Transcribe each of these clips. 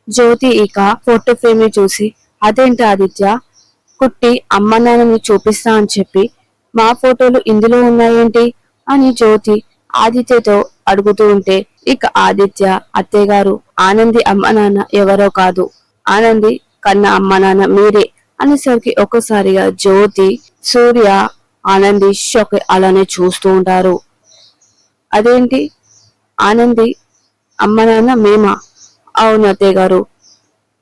జ్యోతి ఇక photo frame ని చూసి, అదేంటి ఆదిత్య, కుట్టి అమ్మ నాన్నని చూపిస్తా అని చెప్పి మా ఫోటోలు ఇందులో ఉన్నాయేంటి అని జ్యోతి ఆదిత్యతో అడుగుతూ ఉంటే, ఇక ఆదిత్య, అత్తయ్య గారు, ఆనంది అమ్మ నాన్న ఎవరో కాదు, ఆనంది కన్న అమ్మ నాన్న మీరే అనేసరికి ఒక్కసారిగా జ్యోతి, సూర్య, ఆనంది షాక్ అలానే చూస్తూ ఉంటారు. అదేంటి, ఆనంది అమ్మ నాన్న మేమా? అవును అత్తయ్య గారు,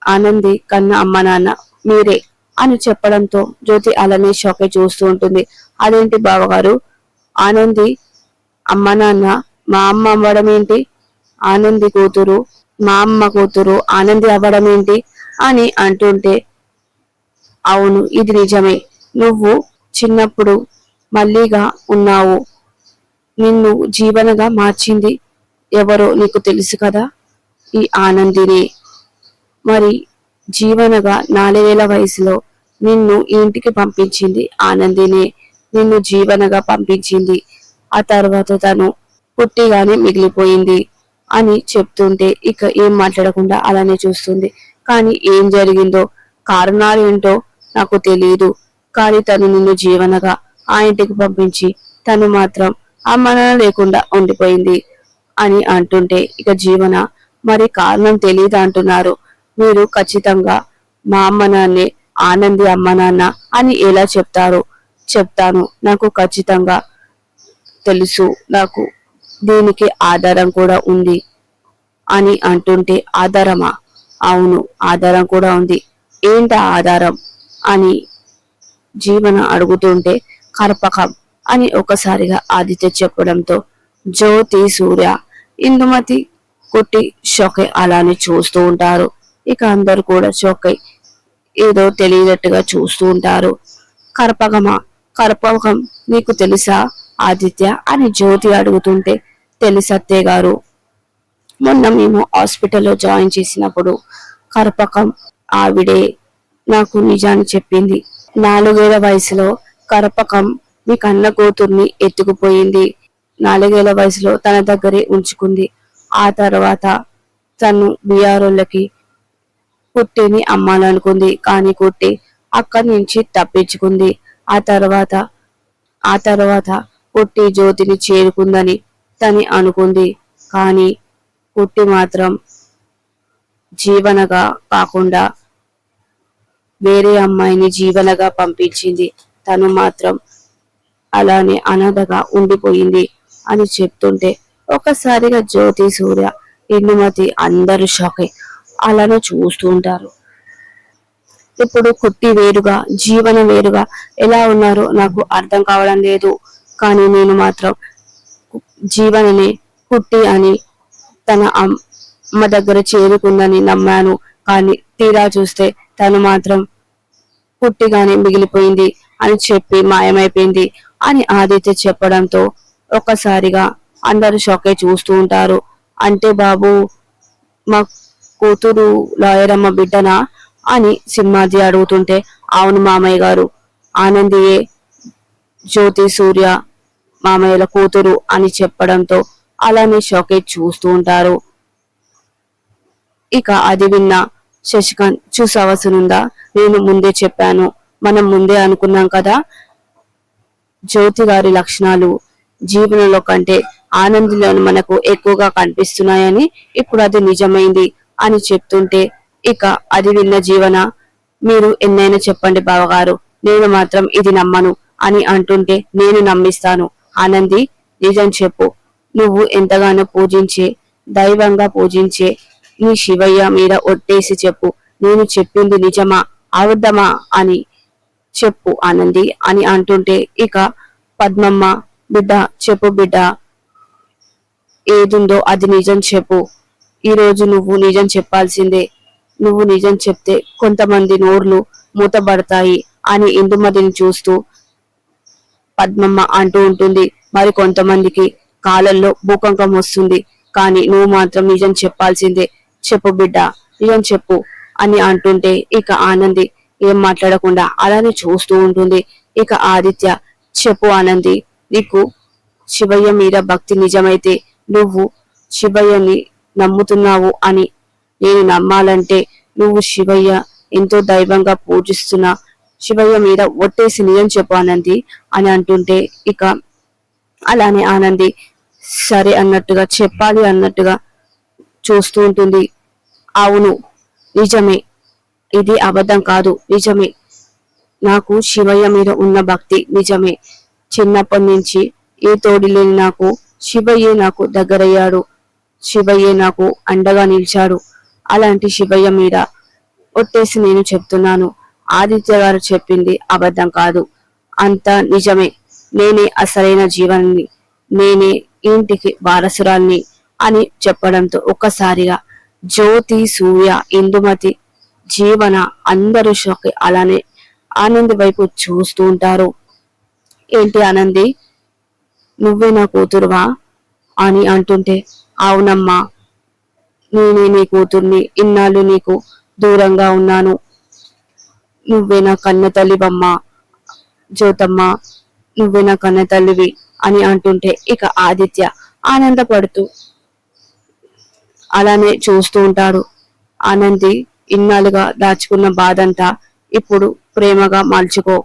ఆనంది కన్న అమ్మ నాన్న మీరే అని చెప్పడంతో జ్యోతి అలానే షాక్ చూస్తూ ఉంటుంది. అదేంటి బావగారు, ఆనంది అమ్మ నాన్న మా అమ్మ అవ్వడం ఏంటి, ఆనంది కూతురు మా అమ్మ కూతురు ఆనంది అవ్వడం ఏంటి అని అంటుంటే, అవును ఇది నిజమే, నువ్వు చిన్నప్పుడు మల్లిగా ఉన్నావు, నిన్ను జీవనగా మార్చింది ఎవరో నీకు తెలుసు కదా, ఈ ఆనందిని. మరి జీవనగా 4 ఏళ్ల వయసులో నిన్ను ఇంటికి పంపించింది ఆనందినే, నిన్ను జీవనగా పంపించింది. ఆ తర్వాత తను పుట్టిగానే మిగిలిపోయింది అని చెప్తుంటే ఇక ఏం మాట్లాడకుండా అలానే చూస్తుంది. కానీ ఏం జరిగిందో, కారణాలు ఏంటో నాకు తెలియదు, కానీ తను నిన్ను జీవనగా ఆ ఇంటికి పంపించి తను మాత్రం అమ్మన లేకుండా ఉండిపోయింది అని అంటుంటే ఇక జీవన, మరి కారణం తెలియదు అంటున్నారు, మీరు ఖచ్చితంగా మా అమ్మ నాన్నే ఆనంది అమ్మ నాన్న అని ఎలా చెప్తారు? చెప్తాను, నాకు ఖచ్చితంగా తెలుసు, నాకు దీనికి ఆధారం కూడా ఉంది అని అంటుంటే, ఆధారమా? అవును ఆధారం కూడా ఉంది, ఏంటి ఆధారం అని జీవన అడుగుతుంటే, కర్పకం అని ఒకసారిగా ఆదిత్య చెప్పడంతో జ్యోతి, సూర్య, ఇందుమతి, కుట్టి షోకై అలానే చూస్తూ ఉంటారు. ఇక అందరు కూడా షోకై ఏదో తెలియనట్టుగా చూస్తూ ఉంటారు. కర్పకమా? కర్పకం నీకు తెలుసా ఆదిత్య అని జ్యోతి అడుగుతుంటే, తెలుసు అత్తయ్య గారు, మొన్న మేము హాస్పిటల్లో జాయిన్ చేసినప్పుడు కర్పకం ఆవిడే నాకు నిజాన్ని చెప్పింది. 4 ఏళ్ల వయసులో కర్పకం మీ కన్న కూతుర్ని ఎత్తుకుపోయింది, 4 ఏళ్ల వయసులో తన దగ్గరే ఉంచుకుంది. ఆ తర్వాత తను బిఆర్ఓలకి కుట్టిని అమ్మాలనుకుంది, కానీ కుట్టి అక్కడి నుంచి తప్పించుకుంది. ఆ తర్వాత కుట్టి జ్యోతిని చేరుకుందని తని అనుకుంది, కానీ కుట్టి మాత్రం జీవనగా కాకుండా వేరే అమ్మాయిని జీవనగా పంపించింది, తను మాత్రం అలానే అనాథగా ఉండిపోయింది అని చెప్తుంటే ఒకసారిగా జ్యోతి, సూర్య, ఇందుమతి అందరూ షాక్ అయి అలానే చూస్తూ ఉంటారు. ఇప్పుడు కుట్టి వేరుగా జీవన వేరుగా ఎలా ఉన్నారో నాకు అర్థం కావడం లేదు, కానీ నేను మాత్రం జీవనని కుట్టి అని తన అమ్మ దగ్గర చేరుకుందని నమ్మాను, కానీ తీరా చూస్తే తను మాత్రం పుట్టిగానే మిగిలిపోయింది అని చెప్పి మాయమైపోయింది అని ఆదిత్య చెప్పడంతో ఒక్కసారిగా అందరూ షాకే చూస్తూ ఉంటారు. అంటే బాబు, మా కూతురు లాయర్ అమ్మ బిడ్డనా అని సింహాజీ అడుగుతుంటే, అవును మామయ్య గారు, ఆనందియే జ్యోతి, సూర్య మామయ్యల కూతురు అని చెప్పడంతో అలానే షాకే చూస్తూ ఉంటారు. ఇక అది విన్న శశికాంత్, చూసావా సునందా, నేను ముందే చెప్పాను, మనం ముందే అనుకున్నాం కదా, జ్యోతి గారి లక్షణాలు జీవనంలో కంటే ఆనందిలోని మనకు ఎక్కువగా కనిపిస్తున్నాయని ఇప్పుడు అది నిజమైంది అని చెప్తుంటే ఇక అది విన్న జీవన, మీరు ఎన్నైనా చెప్పండి బావగారు, నేను మాత్రం ఇది నమ్మను అని అంటుంటే, నేను నమ్మిస్తాను, ఆనంది నిజం చెప్పు, నువ్వు ఎంతగానో పూజించే, దైవంగా పూజించే నీ శివయ్య మీద ఒట్టేసి చెప్పు, నేను చెప్పింది నిజమా అబద్ధమా అని చెప్పు ఆనంది అని అంటుంటే ఇక పద్మమ్మ, బిడ్డ చెప్పు బిడ్డ, ఏదుందో అది నిజం చెప్పు, ఈరోజు నువ్వు నిజం చెప్పాల్సిందే, నువ్వు నిజం చెప్తే కొంతమంది నోర్లు మూతబడతాయి అని ఇందుమతిని చూస్తూ పద్మమ్మ అంటూ ఉంటుంది. మరి కొంతమందికి కాలంలో భూకంపం వస్తుంది, కానీ నువ్వు మాత్రం నిజం చెప్పాల్సిందే, చెప్పు బిడ్డ, నిజం చెప్పు అని అంటుంటే ఇక ఆనంది ఏం మాట్లాడకుండా అలానే చూస్తూ ఉంటుంది. ఇక ఆదిత్య, చెప్పు ఆనంది, నీకు శివయ్య మీద భక్తి నిజమైతే నువ్వు శివయ్యని నమ్ముతున్నావు అని నేను నమ్మాలంటే నువ్వు శివయ్య ఎంతో దైవంగా పూజిస్తున్న శివయ్య మీద ఒట్టేసి నిజం చెప్పు ఆనంది అని అంటుంటే ఇక అలానే ఆనంది సరే అన్నట్టుగా చెప్పాలి అన్నట్టుగా చూస్తూ ఉంటుంది. అవును, నిజమే, ఇది అబద్ధం కాదు, నిజమే. నాకు శివయ్య మీద ఉన్న భక్తి నిజమే. చిన్నప్పటి నుంచి ఏ తోడి లేని నాకు శివయ్యే నాకు దగ్గరయ్యాడు. శివయ్యే నాకు అండగా నిలిచాడు. అలాంటి శివయ్య మీద ఒట్టేసి నేను చెప్తున్నాను. ఆదిత్య గారు చెప్పింది అబద్ధం కాదు, అంతా నిజమే. నేనే అసలైన జీవనాన్ని, నేనే ఇంటికి వారసురాల్ని అని చెప్పడంతో ఒక్కసారిగా జ్యోతి, సూర్య, ఇందుమతి, జీవన అందరూ షాక్. అలానే ఆనంది వైపు చూస్తూ ఉంటారు. ఏంటి ఆనంది, నువ్వే నా కూతురువా అని అంటుంటే అవునమ్మా, నేనే నీ కూతుర్ని. ఇన్నాళ్ళు నీకు దూరంగా ఉన్నాను. నువ్వే నా కన్న తల్లివమ్మా జ్యోతమ్మ, నువ్వే నా కన్న తల్లివి అని అంటుంటే ఇక ఆదిత్య ఆనందపడుతూ అలానే చూస్తూ ఉంటాడు. ఆనంది, ఇన్నాళ్ళుగా దాచుకున్న బాధంతా ఇప్పుడు ప్రేమగా మలుచుకో.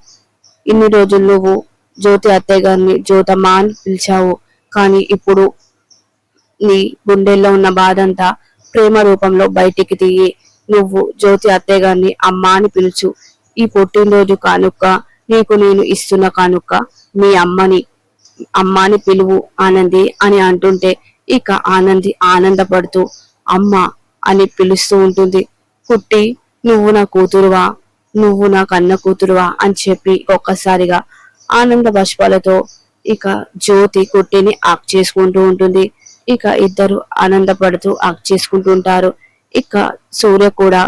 ఇన్ని రోజులు నువ్వు జ్యోతి అత్తయ్య గారిని జ్యోతమ్మ అని పిలిచావు, కానీ ఇప్పుడు నీ గుండెల్లో ఉన్న బాధంతా ప్రేమ రూపంలో బయటికి తీయి. నువ్వు జ్యోతి అత్తయ్య గారిని అమ్మ అని పిలుచు. ఈ పుట్టినరోజు కానుక నీకు నేను ఇస్తున్న కానుక, మీ అమ్మని అమ్మాని పిలువు ఆనంది అని అంటుంటే ఇక ఆనంది ఆనందపడుతూ అమ్మ అని పిలుస్తూ ఉంటుంది. కుట్టి, నువ్వు నా కూతురువా, నువ్వు నా కన్న కూతురువా అని చెప్పి ఒక్కసారిగా ఆనంద బాష్పాలతో ఇక జ్యోతి కుట్టిని ఆక్ చేసుకుంటూ ఉంటుంది. ఇక ఇద్దరు ఆనందపడుతూ ఆక్ చేసుకుంటూ ఉంటారు. ఇక సూర్య కూడా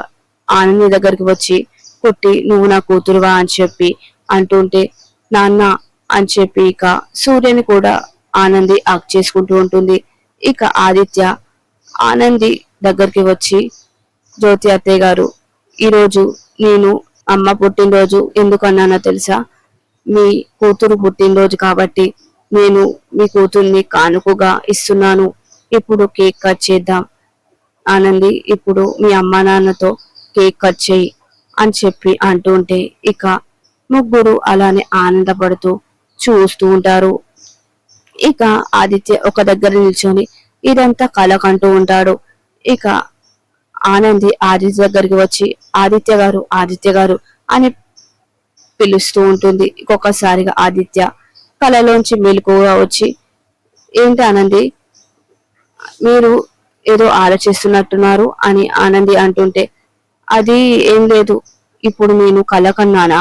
ఆనంది దగ్గరికి వచ్చి కుట్టి, నువ్వు నా కూతురువా అని చెప్పి అంటుంటే నాన్న అని చెప్పి ఇక సూర్యని కూడా ఆనంది ఆక్ చేసుకుంటూ ఉంటుంది. ఇక ఆదిత్య ఆనంది దగ్గరికి వచ్చి జ్యోతి అత్తయ్య గారు, ఈరోజు నేను అమ్మ పుట్టినరోజు ఎందుకు అన్నానో తెలుసా? మీ కూతురు పుట్టినరోజు కాబట్టి నేను మీ కూతుర్ని కానుకగా ఇస్తున్నాను. ఇప్పుడు కేక్ కట్ చేద్దాం ఆనంది, ఇప్పుడు మీ అమ్మ నాన్నతో కేక్ కట్ చేయి అని చెప్పి అంటుంటే ఇక ముగ్గురు అలానే ఆనందపడుతూ చూస్తూ ఉంటారు. ఇక ఆదిత్య ఒక దగ్గర నిల్చొని ఇదంతా కలకంటూ ఉంటాడు. ఇక ఆనంది ఆదిత్య దగ్గరికి వచ్చి ఆదిత్య గారు, ఆదిత్య గారు అని పిలుస్తూ ఉంటుంది. ఒక్కొక్కసారిగా ఆదిత్య కళలోంచి మెలకువగా వచ్చి ఏంటి ఆనంది, మీరు ఏదో ఆలోచిస్తున్నట్టున్నారు అని ఆనంది అంటుంటే అది ఏం లేదు, ఇప్పుడు నేను కల కన్నానా?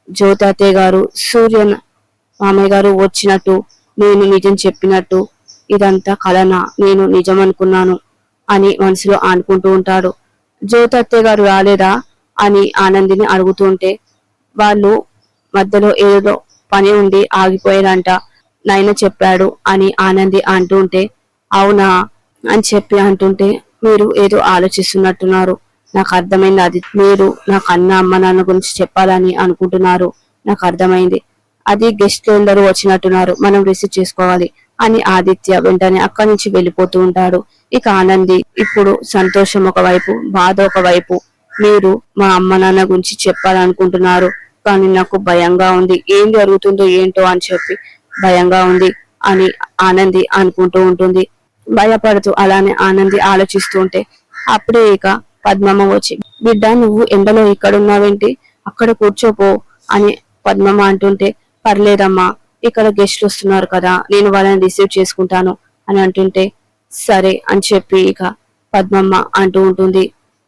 జ్యోతాతయ్య గారు, సూర్యన్ మామయ్య గారు వచ్చినట్టు, నేను నిజం చెప్పినట్టు ఇదంతా కలనా, నేను నిజం అనుకున్నాను అని మనసులో అనుకుంటూ ఉంటాడు. జ్యోతత్తయ్య గారు రాలేదా అని ఆనందిని అడుగుతుంటే వాళ్ళు మధ్యలో ఏదో పని ఉండి ఆగిపోయారంట, నాయన చెప్పాడు అని ఆనంది అంటుంటే అవునా అని చెప్పి అంటుంటే మీరు ఏదో ఆలోచిస్తున్నట్టున్నారు, నాకు అర్థమైంది. అది మీరు నాకు అన్న అమ్మ నాన్న గురించి చెప్పాలని అనుకుంటున్నారు, నాకు అర్థమైంది. అది గెస్ట్లు అందరూ వచ్చినట్టున్నారు, మనం రిసీవ్ చేసుకోవాలి అని ఆదిత్య వెంటనే అక్కడి నుంచి వెళ్ళిపోతూ ఉంటాడు. ఇక ఆనంది ఇప్పుడు సంతోషం ఒకవైపు, బాధ ఒకవైపు. మీరు మా అమ్మ నాన్న గురించి చెప్పాలనుకుంటున్నారు, కానీ నాకు భయంగా ఉంది, ఏం జరుగుతుందో ఏంటో అని చెప్పి భయంగా ఉంది అని ఆనంది అనుకుంటూ ఉంటుంది. భయపడుతూ అలానే ఆనంది ఆలోచిస్తూ ఉంటే అప్పుడే ఇక పద్మమ్మ వచ్చి, బిడ్డ నువ్వు ఎండలో ఇక్కడున్నావేంటి, అక్కడ కూర్చోపో అని పద్మమ్మ అంటుంటే పర్లేదమ్మా, ఇక్కడ గెస్ట్లు వస్తున్నారు కదా, నేను వాళ్ళని రిసీవ్ చేసుకుంటాను అని అంటుంటే సరే అని చెప్పి ఇక పద్మమ్మ అంటూ ఉంటుంది.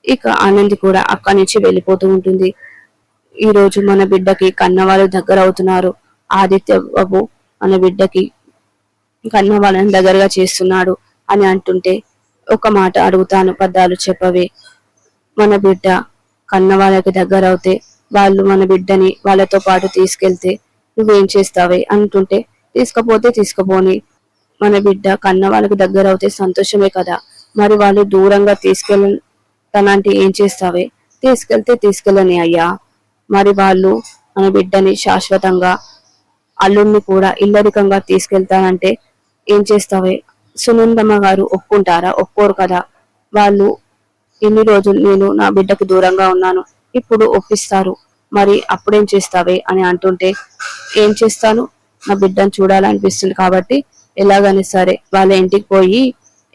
ఇక ఆనంది కూడా అక్కడి నుంచి వెళ్ళిపోతూ ఉంటుంది. ఈ రోజు మన బిడ్డకి కన్న వాళ్ళు దగ్గర అవుతున్నారు, ఆదిత్య బాబు మన బిడ్డకి కన్న వాళ్ళని దగ్గరగా చేస్తున్నాడు అని అంటుంటే ఒక మాట అడుగుతాను, పద్దాలు చెప్పవే. మన బిడ్డ కన్న వాళ్ళకి దగ్గర అవుతే వాళ్ళు మన బిడ్డని వాళ్ళతో పాటు తీసుకెళ్తే నువ్వేం చేస్తావే అంటుంటే తీసుకపోతే తీసుకుపోని, మన బిడ్డ కన్న వాళ్ళకి దగ్గర అవుతే సంతోషమే కదా, మరి వాళ్ళు దూరంగా తీసుకెళ్ళటానికి ఏం చేస్తావే? తీసుకెళ్తే తీసుకెళ్ళని అయ్యా, మరి వాళ్ళు మన బిడ్డని శాశ్వతంగా అల్లుణ్ణి కూడా ఇల్లరికంగా తీసుకెళ్తానంటే ఏం చేస్తావే? సునందమ్మ గారు ఒప్పుకుంటారా? ఒప్పుకోరు కదా. వాళ్ళు ఇన్ని రోజులు నేను నా బిడ్డకు దూరంగా ఉన్నాను, ఇప్పుడు ఒప్పిస్తారు, మరి అప్పుడేం చేస్తావే అని అంటుంటే, ఏం చేస్తాను, నా బిడ్డను చూడాలనిపిస్తుంది కాబట్టి ఎలాగని సరే వాళ్ళ ఇంటికి పోయి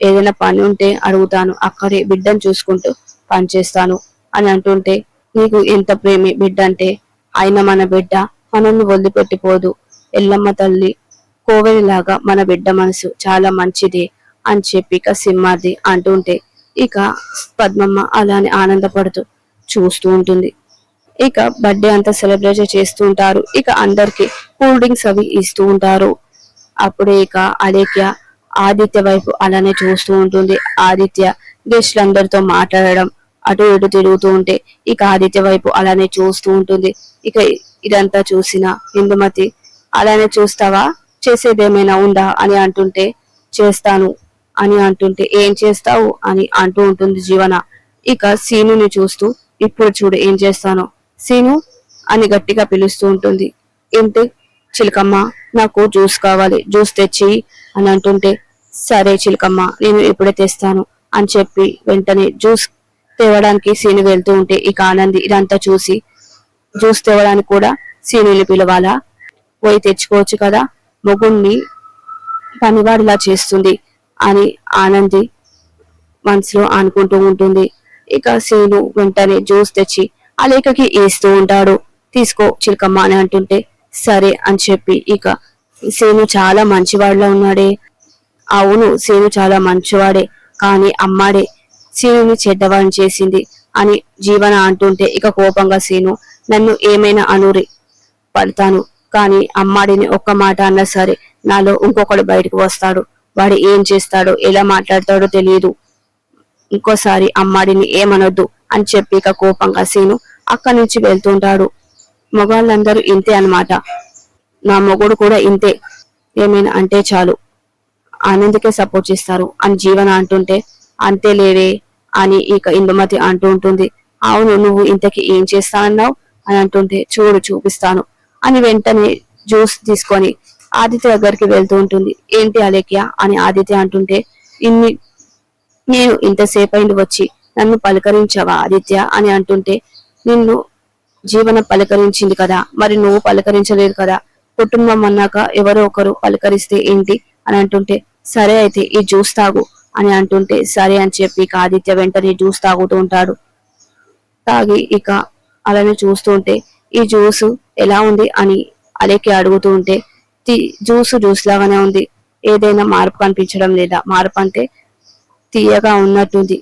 ఏదైనా పని ఉంటే అడుగుతాను, అక్కడే బిడ్డను చూసుకుంటూ పని చేస్తాను అని అంటుంటే, నీకు ఎంత ప్రేమి బిడ్డ అంటే, ఆయన మన బిడ్డ మనల్ని వదిలిపెట్టిపోదు, ఎల్లమ్మ తల్లి కోవెలిలాగా మన బిడ్డ మనసు చాలా మంచిది అని చెప్పి ఇక సింహాద్రి అంటుంటే, ఇక పద్మమ్మ అలానే ఆనందపడుతూ చూస్తూ ఉంటుంది. ఇక బర్త్డే అంతా సెలబ్రేట్ చేస్తూ ఉంటారు. ఇక అందరికి కూల్ డ్రింక్స్ అవి ఇస్తూ ఉంటారు. అప్పుడే ఇక అలేఖ్య ఆదిత్య వైపు అలానే చూస్తూ ఉంటుంది. ఆదిత్య గెస్ట్లందరితో మాట్లాడడం, అటు ఇటు తిరుగుతూ ఉంటే ఇక ఆదిత్య వైపు అలానే చూస్తూ ఉంటుంది. ఇక ఇదంతా చూసిన ఇందుమతి, అలానే చూస్తావా, చేసేదేమైనా ఉందా అని అంటుంటే, చేస్తాను అని అంటుంటే, ఏం చేస్తావు అని అంటూ ఉంటుంది జీవన. ఇక సీనుని చూస్తూ, ఇప్పుడు చూడు ఏం చేస్తాను, సీను అని గట్టిగా పిలుస్తూ ఉంటుంది. ఏంటి చిలకమ్మ, నాకు జ్యూస్ కావాలి, జ్యూస్ తెచ్చి అని అంటుంటే, సరే చిలకమ్మ నేను ఇప్పుడే తెస్తాను అని చెప్పి వెంటనే జ్యూస్ తేవడానికి సీను వెళ్తూ ఉంటే ఇక ఆనంది ఇదంతా చూసి, జ్యూస్ తేవడానికి కూడా సీనుని పిలవాలా, పోయి తెచ్చుకోవచ్చు కదా, మొగుణ్ణి పనివాడిలా చేస్తుంది అని ఆనంది మనసులో అనుకుంటూ ఉంటుంది. ఇక సీను వెంటనే జ్యూస్ తెచ్చి అలేఖకి ఇస్తూ ఉంటాడు. తీసుకో చిలకమ్మ అని అంటుంటే, సరే అని చెప్పి ఇక సీను చాలా మంచివాడిలా ఉన్నాడే. అవును సీను చాలా మంచివాడే, కానీ అమ్మాడే సీనుని చెడ్డవాడిని చేసింది అని జీవన అంటుంటే ఇక కోపంగా సీను, నన్ను ఏమైనా అనూరి పడతాను, కానీ అమ్మాడిని ఒక్క మాట అన్నా సరే నాలో ఇంకొకడు బయటకు వస్తాడు, వాడు ఏం చేస్తాడో ఎలా మాట్లాడతాడో తెలియదు, ఇంకోసారి అమ్మాడిని ఏమనొద్దు అని చెప్పి ఇక కోపంగా సీను అక్కడి నుంచి వెళ్తుంటాడు. మగాళ్ళందరూ ఇంతే అన్నమాట, నా మొగుడు కూడా ఇంతే, ఏమైనా అంటే చాలు ఆనంద్కే సపోర్ట్ చేస్తారు అని జీవన అంటుంటే, అంతే లేవే అని ఇక ఇందుమతి అంటూ ఉంటుంది. అవును నువ్వు ఇంతకి ఏం చేస్తానన్నావు అని అంటుంటే, చూడు చూపిస్తాను అని వెంటనే జ్యూస్ తీసుకొని ఆదిత్య దగ్గరికి వెళ్తూ ఉంటుంది. ఏంటి అలేఖ్య అని ఆదిత్య అంటుంటే, ఇన్ని నేను ఇంతసేపు అయింది వచ్చి నన్ను పలకరించావా ఆదిత్య అని అంటుంటే, నిన్ను జీవన పలకరించింది కదా, మరి నువ్వు పలకరించలేదు కదా, కుటుంబం అన్నాక ఎవరో ఒకరు పలకరిస్తే ఏంటి అని అంటుంటే, సరే అయితే ఈ జ్యూస్ తాగు అని అంటుంటే, సరే అని చెప్పి ఇక ఆదిత్య వెంటనే జ్యూస్ తాగుతూ ఉంటాడు. తాగి ఇక అలానే చూస్తూ ఉంటే, ఈ జ్యూస్ ఎలా ఉంది అని అలేకి అడుగుతూ ఉంటే, జ్యూస్ లాగానే ఉంది, ఏదైనా మార్పు కనిపించడం లేదా, మార్పు అంటే తీయగా ఉన్నట్టుంది,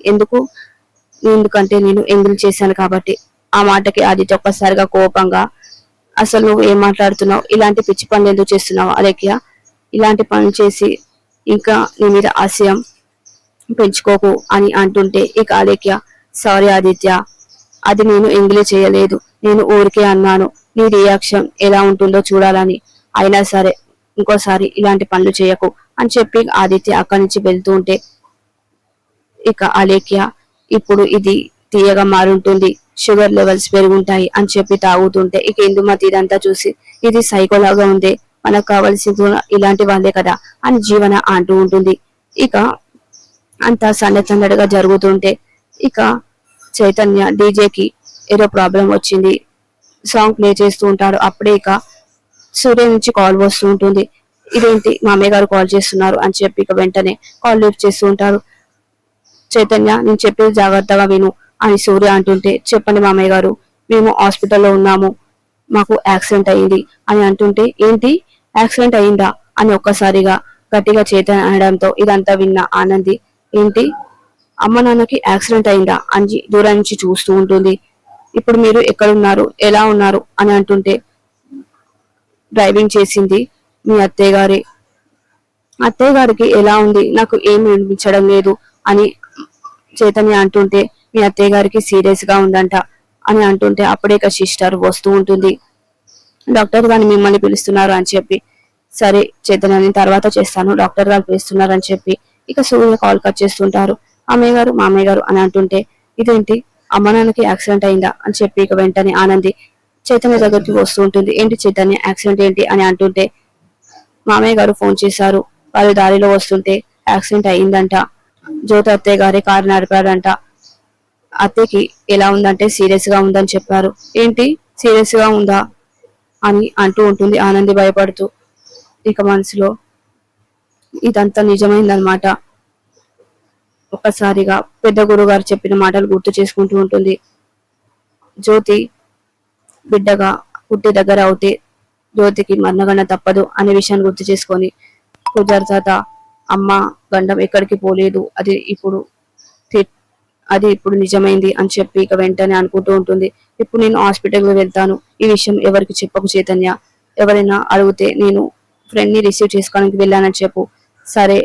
ఎందుకంటే నేను ఎంగిల్ చేశాను కాబట్టి. ఆ మాటకి ఆదిత్య ఒక్కసారిగా కోపంగా, అసలు నువ్వు ఏం మాట్లాడుతున్నావు, ఇలాంటి పిచ్చి పనులు ఎందుకు చేస్తున్నావు అలేఖ్య, ఇలాంటి పనులు చేసి ఇంకా నీ మీద ఆశయం పెంచుకోకు అని అంటుంటే ఇక అలేఖ్య, సారీ ఆదిత్య, అది నేను ఎంగిలి చేయలేదు, నేను ఊరికే అన్నాను, నీ రియాక్షన్ ఎలా ఉంటుందో చూడాలని, అయినా సరే ఇంకోసారి ఇలాంటి పనులు చేయకు అని చెప్పి ఆదిత్య అక్కడి నుంచి వెళ్తూ ఉంటే ఇక అలేఖ్య, ఇప్పుడు ఇది తీయగా మారుంటుంది, షుగర్ లెవెల్స్ పెరుగుంటాయి అని చెప్పి తాగుతుంటే ఇక ఇందుమతి ఇదంతా చూసి, ఇది సైకోలాగా ఉంది, మనకు కావాల్సింది ఇలాంటి వాళ్ళే కదా అని జీవన అంటూ ఉంటుంది. ఇక అంతా సందడిగా జరుగుతుంటే ఇక చైతన్య డీజేకి ఏదో ప్రాబ్లం వచ్చింది, సాంగ్ ప్లే చేస్తూ ఉంటాడు. అప్పుడే ఇక సూర్య నుంచి కాల్ వస్తూ ఉంటుంది. ఇదేంటి మామయ్య గారు కాల్ చేస్తున్నారు అని చెప్పి ఇక వెంటనే కాల్ లిఫ్ట్ చేస్తూ ఉంటారు. చైతన్య నేను చెప్పేది జాగ్రత్తగా విను అని సూర్య అంటుంటే, చెప్పండి మామయ్య గారు, మేము హాస్పిటల్లో ఉన్నాము, మాకు యాక్సిడెంట్ అయింది అని అంటుంటే, ఏంటి యాక్సిడెంట్ అయిందా అని ఒక్కసారిగా గట్టిగా చైతన్య అనడంతో ఇదంతా విన్న ఆనంది, ఏంటి అమ్మ నాన్నకి యాక్సిడెంట్ అయిందా అని దూరం నుంచి చూస్తూ ఉంటుంది. ఇప్పుడు మీరు ఎక్కడున్నారు, ఎలా ఉన్నారు అని అంటుంటే, డ్రైవింగ్ చేసింది మీ అత్తయ్య గారే, అత్తయ్య గారికి ఎలా ఉంది, నాకు ఏం వినిపించడం లేదు అని చైతన్య అంటుంటే, మీ అత్తయ్య గారికి సీరియస్ గా ఉందంట అని అంటుంటే అప్పుడే ఇక సిస్టర్ వస్తూ ఉంటుంది. డాక్టర్ గారిని మిమ్మల్ని పిలుస్తున్నారు అని చెప్పి, సరే చైతన్య నేను తర్వాత చేస్తాను, డాక్టర్ గారు పిలుస్తున్నారు అని చెప్పి ఇక సూర్య కాల్ కట్ చేస్తుంటారు. అమ్మయ్య గారు మామయ్య గారు అని అంటుంటే, ఇదేంటి అమ్మ నాన్నకి యాక్సిడెంట్ అయిందా అని చెప్పి ఇక వెంటనే ఆనంది చైతన్య దగ్గరికి వస్తూ ఉంటుంది. ఏంటి చైతన్య యాక్సిడెంట్ ఏంటి అని అంటుంటే, మామయ్య గారు ఫోన్ చేశారు, వాళ్ళు దారిలో వస్తుంటే యాక్సిడెంట్ అయిందంట, జ్యోతి అత్తయ్య గారి కారు నడిపాడంట, అత్తయ్యకి ఎలా ఉందంటే సీరియస్ గా ఉందని చెప్పారు. ఏంటి, సీరియస్ గా ఉందా అని అంటూ ఉంటుంది ఆనంది భయపడుతూ. ఇక మనసులో ఇదంతా నిజమైందనమాట. ఒక్కసారిగా పెద్ద గురుగారు చెప్పిన మాటలు గుర్తు చేసుకుంటూ ఉంటుంది. జ్యోతి బిడ్డగా పుట్టి దగ్గర అవుతే జ్యోతికి మరణగండ తప్పదు అనే విషయాన్ని గుర్తు చేసుకొని కుజార్ అమ్మ గండం ఎక్కడికి పోలేదు, అది ఇప్పుడు నిజమైంది అని చెప్పి ఇక వెంటనే అనుకుంటూ ఉంటుంది. ఇప్పుడు నేను హాస్పిటల్కి వెళ్తాను, ఈ విషయం ఎవరికి చెప్పకు చైతన్య, ఎవరైనా అడిగితే నేను ఫ్రెండ్ ని రిసీవ్ చేసుకోవడానికి వెళ్ళానని చెప్పు. సరే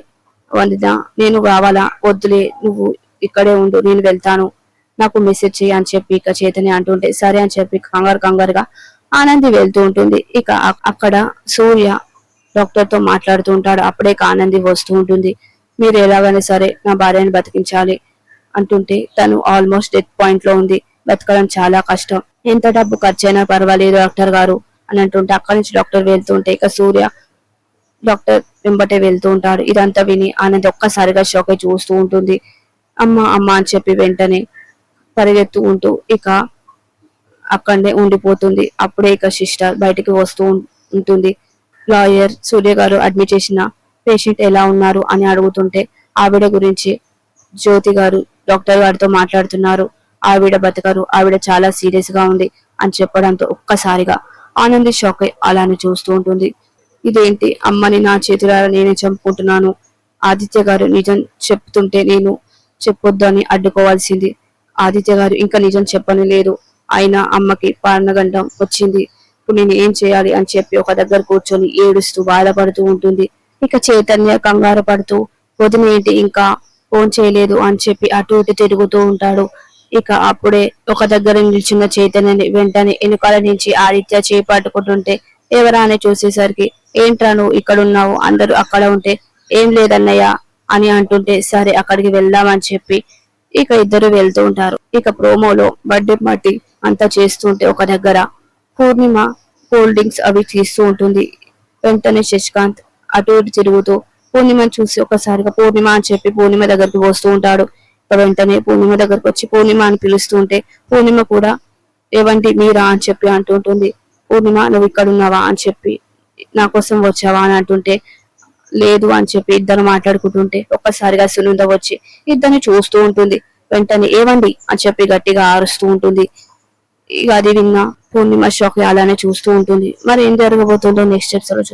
వందిన, నేను రావాలా? వద్దులే, నువ్వు ఇక్కడే ఉండు, నేను వెళ్తాను, నాకు మెసేజ్ చెయ్యి అని చెప్పి ఇక చైతన్య అంటుంటే సరే అని చెప్పి కంగారుగా ఆనంది వెళ్తూ ఉంటుంది. ఇక అక్కడ సూర్య డాక్టర్ తో మాట్లాడుతూ ఉంటాడు. అప్పుడే ఆనంది వస్తూ ఉంటుంది. మీరు ఎలాగైనా సరే నా భార్యని బతికించాలి అంటుంటే తను ఆల్మోస్ట్ డెత్ పాయింట్ లో ఉంది, బతకడం చాలా కష్టం, ఎంత డబ్బు ఖర్చైనా పర్వాలేదు డాక్టర్ గారు అని అంటుంటే అక్కడి నుంచి డాక్టర్ వెళ్తుంటే ఇక సూర్య డాక్టర్ వెంబటే వెళ్తూ ఉంటాడు. ఇదంతా విని ఆనంద్ ఒక్కసారిగా షాక్ అయి చూస్తూ ఉంటుంది. అమ్మ అమ్మ అని చెప్పి వెంటనే పరిగెత్తు ఉంటూ ఇక అక్కడనే ఉండిపోతుంది. అప్పుడే ఇక సిస్టర్ బయటికి వస్తూ ఉంటుంది. లాయర్ సూర్య గారు అడ్మిట్ చేసిన పేషెంట్ ఎలా ఉన్నారు అని అడుగుతుంటే ఆవిడ గురించి జ్యోతి గారు డాక్టర్ గారితో మాట్లాడుతున్నారు, ఆవిడ బతకరు, ఆవిడ చాలా సీరియస్ గా ఉంది అని చెప్పడంతో ఒక్కసారిగా ఆనంది షాక్ అయి అలానే చూస్తూ ఉంటుంది. ఇదేంటి, అమ్మని నా చేతులారా నేనే చంపుకుంటున్నాను, ఆదిత్య గారు నిజం చెప్తుంటే నేను చెప్పొద్దు అని అడ్డుకోవాల్సింది, ఆదిత్య గారు ఇంకా నిజం చెప్పని లేదు, అయినా అమ్మకి పాలనగండం వచ్చింది, ఇప్పుడు నేను ఏం చేయాలి అని చెప్పి ఒక దగ్గర కూర్చొని ఏడుస్తూ బాధపడుతూ ఉంటుంది. ఇక చైతన్య కంగారు పడుతూ వదిన ఏంటి ఇంకా ఫోన్ చేయలేదు అని చెప్పి అటు ఇటు తిరుగుతూ ఉంటాడు. ఇక అప్పుడే ఒక దగ్గర నిల్చున్న చైతన్యని వెంటనే వెనుకాల నుంచి ఆదిత్య చేపట్టుకుంటుంటే ఎవరా అని చూసేసరికి ఏంట్రా నువ్వు ఇక్కడ ఉన్నావు, అందరూ అక్కడ ఉంటే ఏం లేదన్నయ్య అని అంటుంటే సరే అక్కడికి వెళ్దామని చెప్పి ఇక ఇద్దరు వెళ్తూ ఉంటారు. ఇక ప్రోమోలో బర్త్డే పార్టీ అంతా చేస్తుంటే ఒక దగ్గర పూర్ణిమ కూల్ డ్రింక్స్ అవి తీస్తూ ఉంటుంది. వెంటనే శశికాంత్ అటు ఇటు తిరుగుతూ పూర్ణిమని చూసి ఒకసారిగా పూర్ణిమ అని చెప్పి పూర్ణిమ దగ్గరికి వస్తూ ఉంటాడు. వెంటనే పూర్ణిమ దగ్గరకు వచ్చి పూర్ణిమ అని పిలుస్తూ ఉంటే పూర్ణిమ కూడా ఏవంటి మీరా అని చెప్పి అంటుంటుంది. పూర్ణిమ నువ్వు ఇక్కడ ఉన్నావా అని చెప్పి నా కోసం వచ్చావా అని అంటుంటే లేదు అని చెప్పి ఇద్దరు మాట్లాడుకుంటుంటే ఒక్కసారిగా సునంద వచ్చి ఇద్దరిని చూస్తూ ఉంటుంది. వెంటనే ఏవండి అని చెప్పి గట్టిగా ఆరుస్తూ ఉంటుంది. ఇక అది విన్న పూర్ణిమ షాక్ అలానే చూస్తూ ఉంటుంది. మరి ఏం జరగబోతుందో నెక్స్ట్ ఎపిసోడ్